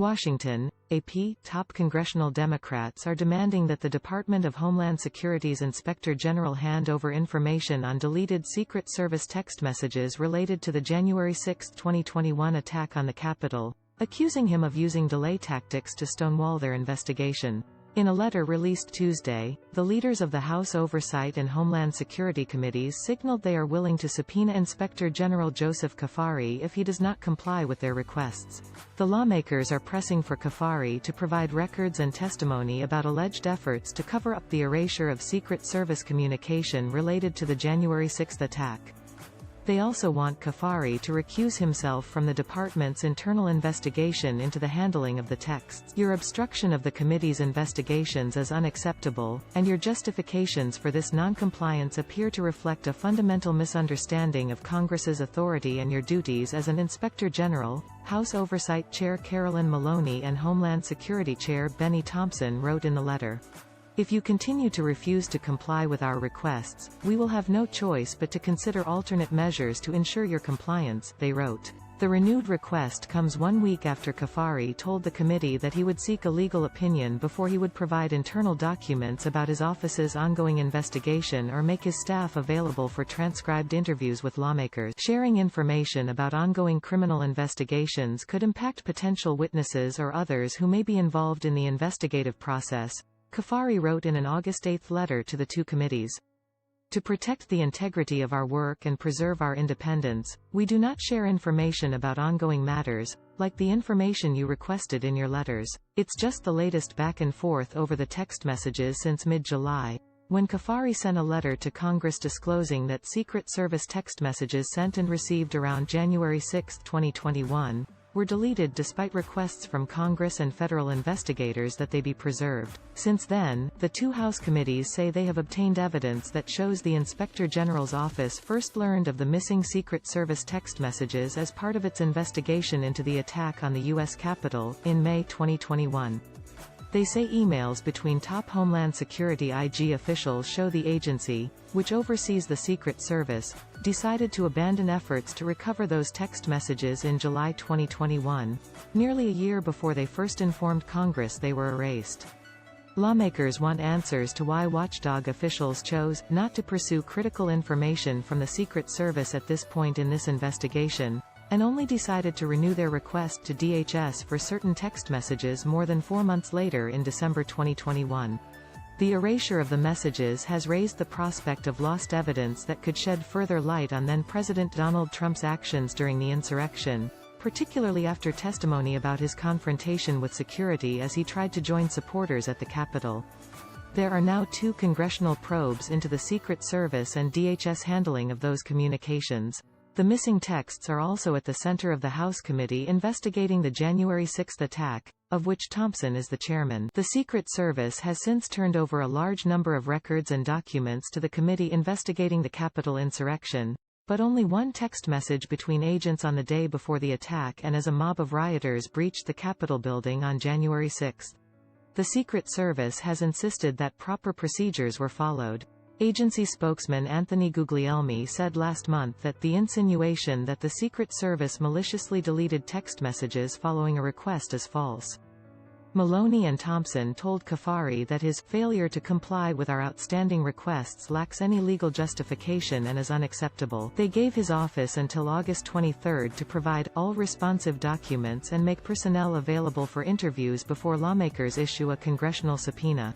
Washington, AP. Top congressional Democrats are demanding that the Department of Homeland Security's Inspector General hand over information on deleted Secret Service text messages related to the January 6, 2021 attack on the Capitol, accusing him of using delay tactics to stonewall their investigation. In a letter released Tuesday, the leaders of the House Oversight and Homeland Security Committees signaled they are willing to subpoena Inspector General Joseph Kafari if he does not comply with their requests. The lawmakers are pressing for Kafari to provide records and testimony about alleged efforts to cover up the erasure of Secret Service communication related to the January 6 attack. They also want Kafari to recuse himself from the department's internal investigation into the handling of the texts. Your obstruction of the committee's investigations is unacceptable, and your justifications for this non-compliance appear to reflect a fundamental misunderstanding of Congress's authority and your duties as an Inspector General, House Oversight Chair Carolyn Maloney and Homeland Security Chair Benny Thompson wrote in the letter. If you continue to refuse to comply with our requests, we will have no choice but to consider alternate measures to ensure your compliance, they wrote. The renewed request comes 1 week after Kafari told the committee that he would seek a legal opinion before he would provide internal documents about his office's ongoing investigation or make his staff available for transcribed interviews with lawmakers. Sharing information about ongoing criminal investigations could impact potential witnesses or others who may be involved in the investigative process, Kafari wrote in an August 8 letter to the two committees. To protect the integrity of our work and preserve our independence, we do not share information about ongoing matters, like the information you requested in your letters. It's just the latest back and forth over the text messages since mid-July, when Kafari sent a letter to Congress disclosing that Secret Service text messages sent and received around January 6, 2021, were deleted despite requests from Congress and federal investigators that they be preserved. Since then, the two House committees say they have obtained evidence that shows the Inspector General's office first learned of the missing Secret Service text messages as part of its investigation into the attack on the U.S. Capitol, in May 2021. They say emails between top Homeland Security IG officials show the agency, which oversees the Secret Service, decided to abandon efforts to recover those text messages in July 2021, nearly a year before they first informed Congress they were erased. Lawmakers want answers to why watchdog officials chose not to pursue critical information from the Secret Service at this point in this investigation, and only decided to renew their request to DHS for certain text messages more than 4 months later in December 2021. The erasure of the messages has raised the prospect of lost evidence that could shed further light on then-President Donald Trump's actions during the insurrection, particularly after testimony about his confrontation with security as he tried to join supporters at the Capitol. There are now 2 congressional probes into the Secret Service and DHS handling of those communications. The missing texts are also at the center of the House committee investigating the January 6 attack, of which Thompson is the chairman. The Secret Service has since turned over a large number of records and documents to the committee investigating the Capitol insurrection, but only one text message between agents on the day before the attack and as a mob of rioters breached the Capitol building on January 6. The Secret Service has insisted that proper procedures were followed. Agency spokesman Anthony Guglielmi said last month that the insinuation that the Secret Service maliciously deleted text messages following a request is false. Maloney and Thompson told Kafari that his failure to comply with our outstanding requests lacks any legal justification and is unacceptable. They gave his office until August 23 to provide all responsive documents and make personnel available for interviews before lawmakers issue a congressional subpoena.